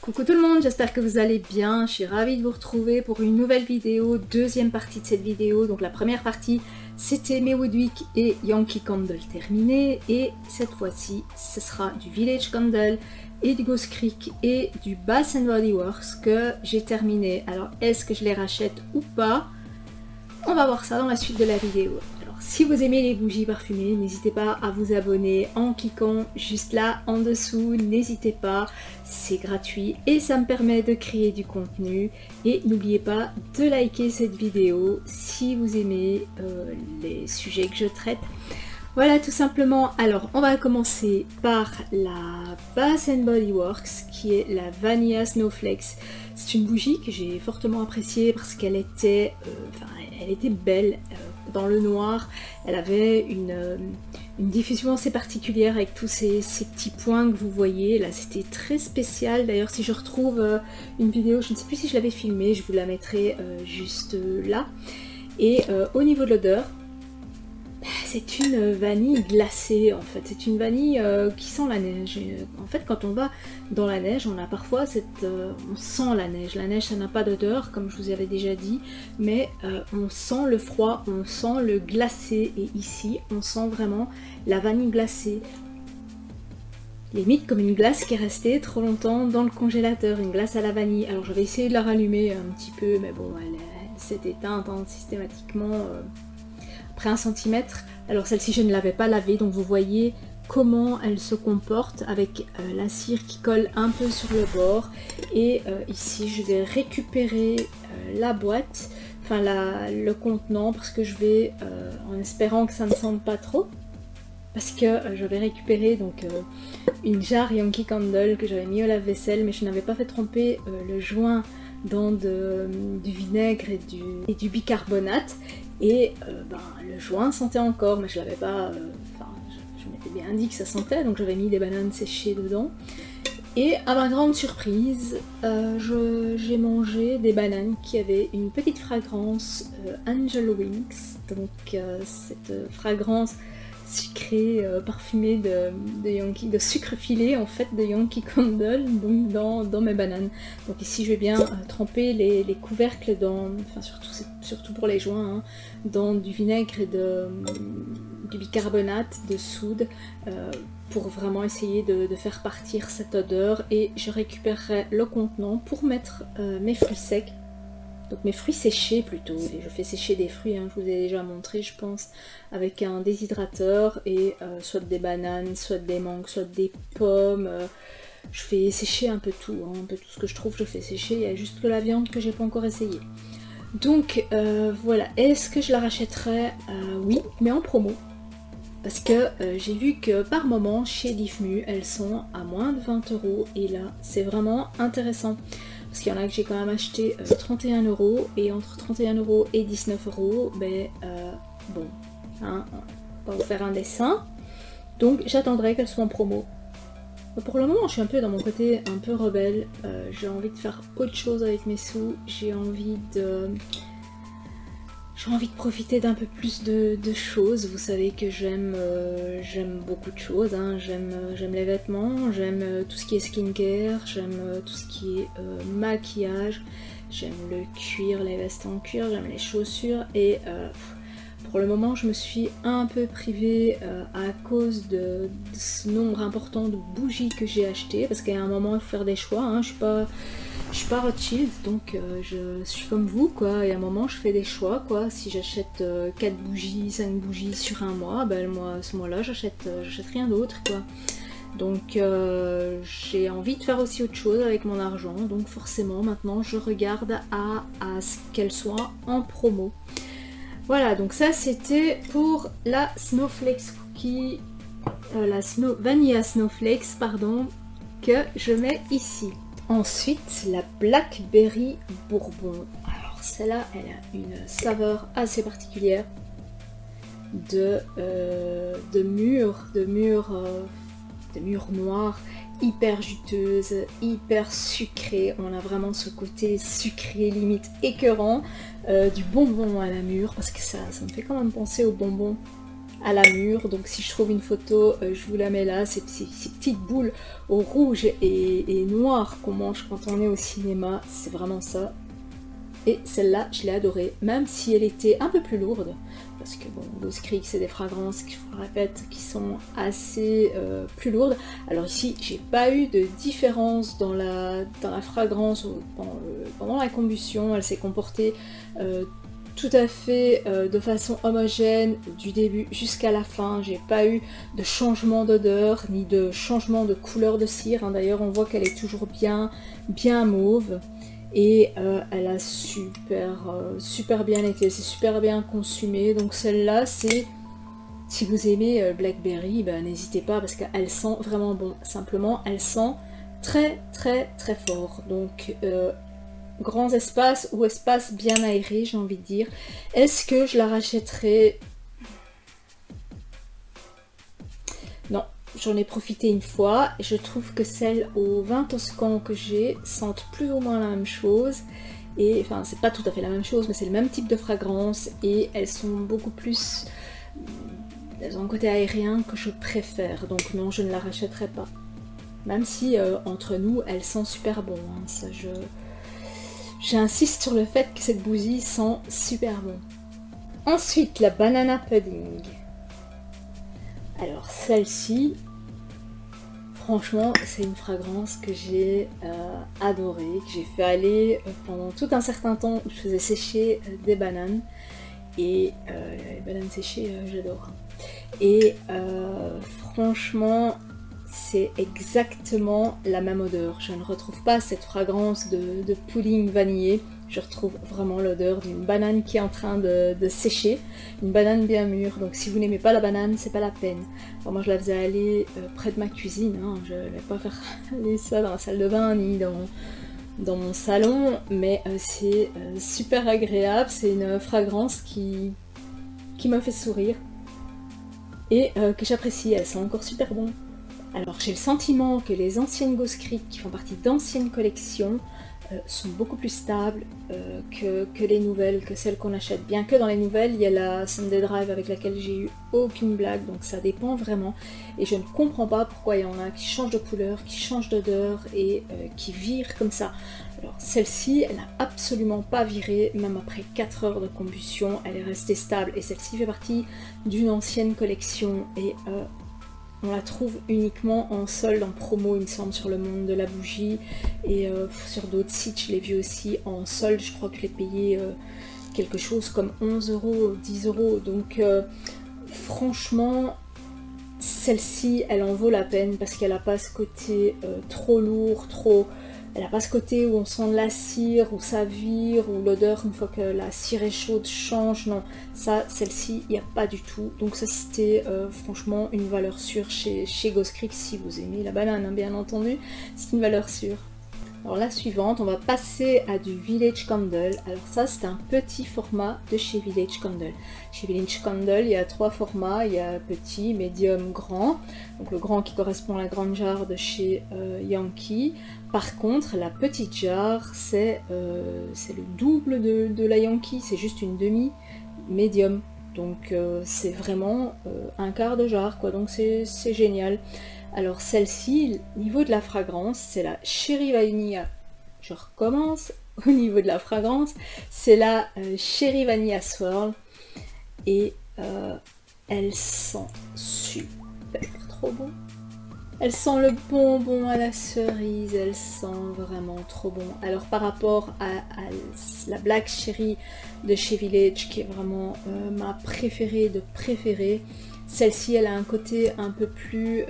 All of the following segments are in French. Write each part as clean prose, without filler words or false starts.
Coucou tout le monde, j'espère que vous allez bien. Je suis ravie de vous retrouver pour une nouvelle vidéo, deuxième partie de cette vidéo. Donc la première partie, c'était mes Woodwick et Yankee Candle terminés. Et cette fois-ci, ce sera du Village Candle et du Ghost Creek et du Bath & Body Works que j'ai terminé. Alors est-ce que je les rachète ou pas? On va voir ça dans la suite de la vidéo. Alors si vous aimez les bougies parfumées, n'hésitez pas à vous abonner en cliquant juste là en dessous. N'hésitez pas, c'est gratuit et ça me permet de créer du contenu. Et n'oubliez pas de liker cette vidéo si vous aimez les sujets que je traite. Voilà tout simplement. Alors on va commencer par la Bath & Body Works qui est la Vanilla Snowflakes. C'est une bougie que j'ai fortement appréciée parce qu'elle était, elle était belle dans le noir. Elle avait une diffusion assez particulière avec tous ces petits points que vous voyez. Là c'était très spécial. D'ailleurs si je retrouve une vidéo, je ne sais plus si je l'avais filmée, je vous la mettrai juste là. Et au niveau de l'odeur, c'est une vanille glacée en fait, c'est une vanille qui sent la neige. Et, en fait quand on va dans la neige, on a parfois on sent la neige ça n'a pas d'odeur comme je vous avais déjà dit, mais on sent le froid, on sent le glacé et ici on sent vraiment la vanille glacée. Limite comme une glace qui est restée trop longtemps dans le congélateur, une glace à la vanille. Alors j'avais essayé de la rallumer un petit peu mais bon elle s'est éteinte systématiquement après 1 centimètre. Alors celle-ci je ne l'avais pas lavée, donc vous voyez comment elle se comporte avec la cire qui colle un peu sur le bord. Et ici je vais récupérer la boîte, enfin le contenant, parce que je vais, en espérant que ça ne sente pas trop, parce que j'avais récupéré donc une jarre Yankee Candle que j'avais mis au lave-vaisselle, mais je n'avais pas fait tremper le joint dans du vinaigre et du bicarbonate. Et le joint sentait encore, mais je l'avais pas, je m'étais bien dit que ça sentait, donc j'avais mis des bananes séchées dedans. Et à ma grande surprise, j'ai mangé des bananes qui avaient une petite fragrance Angel Wings, donc cette fragrance sucrée, parfumée de sucre filé en fait de Yankee Candle, donc dans mes bananes. Donc ici je vais bien tremper les couvercles surtout pour les joints, hein, dans du vinaigre et du bicarbonate de soude pour vraiment essayer de faire partir cette odeur. Et je récupérerai le contenant pour mettre mes fruits secs. Donc mes fruits séchés plutôt, et je fais sécher des fruits, hein, je vous ai déjà montré je pense, avec un déshydrateur et soit des bananes, soit des mangues, soit des pommes. Je fais sécher un peu tout, hein, un peu tout ce que je trouve je fais sécher, il y a juste que la viande que j'ai pas encore essayé. Donc voilà, est-ce que je la rachèterai? Oui, mais en promo. Parce que j'ai vu que par moment chez Diffmu elles sont à moins de 20 € et là c'est vraiment intéressant. Parce qu'il y en a que j'ai quand même acheté 31 € et entre 31 € et 19 €, ben bon, hein, on va vous faire un dessin. Donc j'attendrai qu'elles soient en promo. Pour le moment je suis un peu dans mon côté un peu rebelle, j'ai envie de faire autre chose avec mes sous, j'ai envie de profiter d'un peu plus de choses. Vous savez que j'aime beaucoup de choses, hein. J'aime les vêtements, j'aime tout ce qui est skincare, j'aime tout ce qui est maquillage, j'aime le cuir, les vestes en cuir, j'aime les chaussures et pour le moment je me suis un peu privée à cause de ce nombre important de bougies que j'ai achetées, parce qu'à un moment il faut faire des choix, hein. Je suis pas Rothschild, donc je suis comme vous quoi, et à un moment je fais des choix quoi. Si j'achète 4 bougies, 5 bougies sur un mois, ben à ce mois-là j'achète rien d'autre quoi. Donc j'ai envie de faire aussi autre chose avec mon argent, donc forcément maintenant je regarde à ce qu'elle soit en promo. Voilà, donc ça c'était pour la Snowflakes Cookie, Vanilla Snowflakes pardon, que je mets ici. Ensuite, la Blackberry Bourbon. Alors celle-là, elle a une saveur assez particulière de mûre noire, hyper juteuse, hyper sucrée. On a vraiment ce côté sucré, limite écœurant, du bonbon à la mûre, parce que ça me fait quand même penser aux bonbons à la mûre. Donc si je trouve une photo, je vous la mets là, ces petites boules au rouge et noir qu'on mange quand on est au cinéma, c'est vraiment ça. Et celle-là, je l'ai adorée, même si elle était un peu plus lourde, parce que bon, Ghost Creek, c'est des fragrances, je vous le répète, qui sont assez plus lourdes. Alors ici, j'ai pas eu de différence dans la fragrance pendant la combustion. Elle s'est comportée tout à fait de façon homogène du début jusqu'à la fin. J'ai pas eu de changement d'odeur ni de changement de couleur de cire, hein. D'ailleurs, on voit qu'elle est toujours bien mauve. Et elle a super bien été, c'est super bien consumé. Donc celle-là, c'est, si vous aimez Blackberry, ben, n'hésitez pas parce qu'elle sent vraiment bon. Simplement, elle sent très fort. Donc grands espaces ou espaces bien aérés, j'ai envie de dire. Est-ce que je la rachèterai? Non. J'en ai profité une fois et je trouve que celles au vin toscan que j'ai sentent plus ou moins la même chose. Et enfin, c'est pas tout à fait la même chose, mais c'est le même type de fragrance et elles sont beaucoup plus... Elles ont un côté aérien que je préfère, donc non, je ne la rachèterai pas. Même si, entre nous, elle sent super bon. Hein. Ça, j'insiste sur le fait que cette bougie sent super bon. Ensuite, la Banana Pudding. Alors celle-ci, franchement, c'est une fragrance que j'ai adorée, que j'ai fait aller pendant tout un certain temps où je faisais sécher des bananes. Et les bananes séchées, j'adore. Et franchement, c'est exactement la même odeur. Je ne retrouve pas cette fragrance de pudding vanillé. Je retrouve vraiment l'odeur d'une banane qui est en train de sécher, une banane bien mûre. Donc si vous n'aimez pas la banane, c'est pas la peine. Alors moi je la faisais aller près de ma cuisine, hein. Je ne vais pas faire aller ça dans la salle de bain ni dans mon salon, mais c'est super agréable. C'est une fragrance qui me fait sourire et que j'apprécie. Elle sent encore super bon. Alors j'ai le sentiment que les anciennes Ghost Creek qui font partie d'anciennes collections sont beaucoup plus stables que les nouvelles, que celles qu'on achète. Bien que dans les nouvelles, il y a la Sunday Drive avec laquelle j'ai eu aucune blague, donc ça dépend vraiment. Et je ne comprends pas pourquoi il y en a qui changent de couleur, qui changent d'odeur et qui virent comme ça. Alors celle-ci, elle n'a absolument pas viré, même après 4 heures de combustion, elle est restée stable. Et celle-ci fait partie d'une ancienne collection et on la trouve uniquement en solde, en promo, il me semble, sur le monde de la bougie. Et sur d'autres sites, je l'ai vu aussi en solde. Je crois que je l'ai payé quelque chose comme 11 €, 10 €. Donc franchement, celle-ci, elle en vaut la peine parce qu'elle n'a pas ce côté trop lourd, Elle n'a pas ce côté où on sent de la cire, où ça vire, où l'odeur, une fois que la cire est chaude, change. Non, ça, celle-ci, il n'y a pas du tout. Donc ça, c'était franchement une valeur sûre chez Ghost Creek. Si vous aimez la banane, hein, bien entendu, c'est une valeur sûre. Alors la suivante, on va passer à du Village Candle. Alors ça, c'est un petit format de chez Village Candle. Chez Village Candle, il y a 3 formats. Il y a petit, médium, grand. Donc le grand qui correspond à la grande jarre de chez Yankee. Par contre, la petite jarre, c'est le double de la Yankee. C'est juste une demi médium. Donc c'est vraiment un quart de jarre, quoi. Donc c'est génial. Alors celle-ci, niveau de la fragrance, c'est la Cherry Vanilla. Je recommence au niveau de la fragrance. C'est la Cherry Vanilla Swirl. Et elle sent super trop bon. Elle sent le bonbon à la cerise. Elle sent vraiment trop bon. Alors par rapport à la Black Cherry de chez Village, qui est vraiment ma préférée de préférée, celle-ci, elle a un côté un peu plus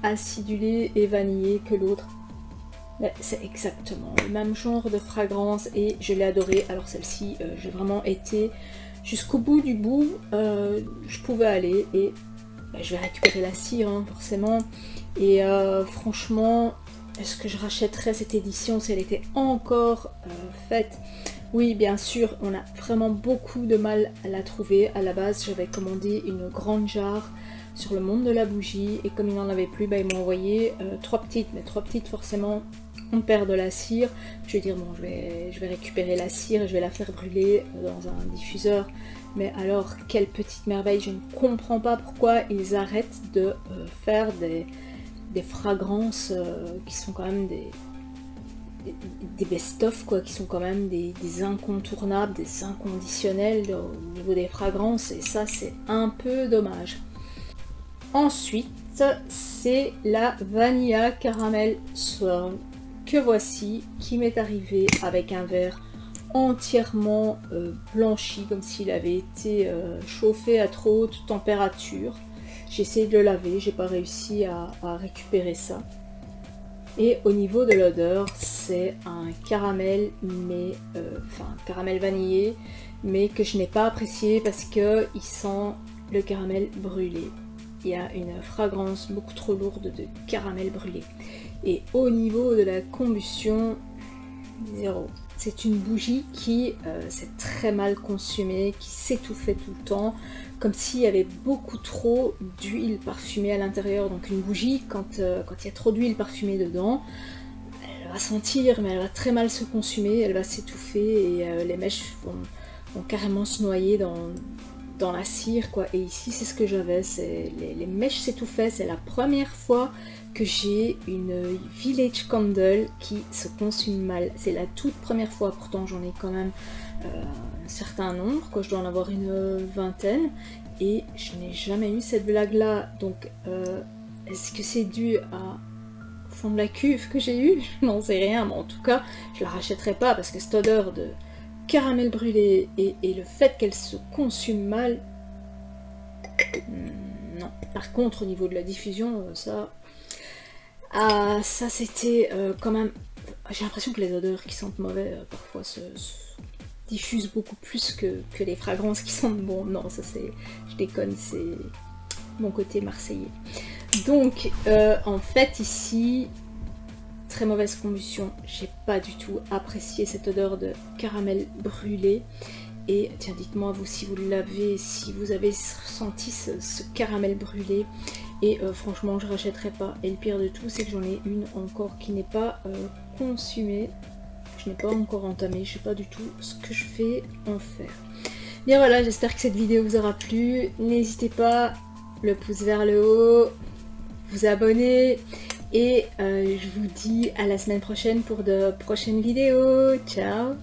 acidulé et vanillé que l'autre. C'est exactement le même genre de fragrance et je l'ai adorée. Alors celle-ci, j'ai vraiment été jusqu'au bout du bout. Je pouvais aller et je vais récupérer la cire, hein, forcément. Et franchement, est-ce que je rachèterais cette édition si elle était encore faite? Oui, bien sûr, on a vraiment beaucoup de mal à la trouver. À la base, j'avais commandé une grande jarre sur le monde de la bougie et comme il n'en avait plus, ils m'ont envoyé 3 petites. Mais 3 petites, forcément, on perd de la cire. Je vais dire, bon, je vais récupérer la cire et je vais la faire brûler dans un diffuseur. Mais alors, quelle petite merveille, je ne comprends pas pourquoi ils arrêtent de faire des fragrances qui sont quand même des best-of, quoi, qui sont quand même des incontournables, des inconditionnels au niveau des fragrances, et ça c'est un peu dommage. Ensuite, c'est la Vanilla Caramel Swirl que voici, qui m'est arrivée avec un verre entièrement blanchi, comme s'il avait été chauffé à trop haute température. J'ai essayé de le laver, j'ai pas réussi à récupérer ça. Et au niveau de l'odeur, c'est un caramel, mais caramel vanillé, mais que je n'ai pas apprécié parce que il sent le caramel brûlé. Il y a une fragrance beaucoup trop lourde de caramel brûlé. Et au niveau de la combustion, 0. C'est une bougie qui s'est très mal consumée, qui s'étouffait tout le temps, comme s'il y avait beaucoup trop d'huile parfumée à l'intérieur. Donc une bougie, quand il y a trop d'huile parfumée dedans, elle va sentir, mais elle va très mal se consumer, elle va s'étouffer et les mèches vont carrément se noyer dans la cire, quoi. Et ici c'est ce que j'avais, les mèches s'étouffaient. C'est la première fois que j'ai une Village Candle qui se consume mal. C'est la toute première fois, pourtant j'en ai quand même un certain nombre, quoi. Je dois en avoir une vingtaine, et je n'ai jamais eu cette blague là. Donc est-ce que c'est dû au fond de la cuve que j'ai eu? Je n'en sais rien, mais en tout cas je la rachèterai pas parce que cette odeur de caramel brûlé et le fait qu'elle se consume mal, non. Par contre au niveau de la diffusion, ça c'était quand même, j'ai l'impression que les odeurs qui sentent mauvais parfois se diffusent beaucoup plus que les fragrances qui sentent bon. Non, ça c'est, je déconne, c'est mon côté marseillais. Donc en fait ici, très mauvaise combustion, j'ai pas du tout apprécié cette odeur de caramel brûlé. Et tiens, dites-moi vous si vous l'avez, si vous avez ressenti ce caramel brûlé. Et franchement je rachèterai pas. Et le pire de tout, c'est que j'en ai une encore qui n'est pas consumée. Je n'ai pas encore entamé, je sais pas du tout ce que je vais en faire. Bien voilà, j'espère que cette vidéo vous aura plu. N'hésitez pas, le pouce vers le haut, vous abonner. Et je vous dis à la semaine prochaine pour de prochaines vidéos. Ciao!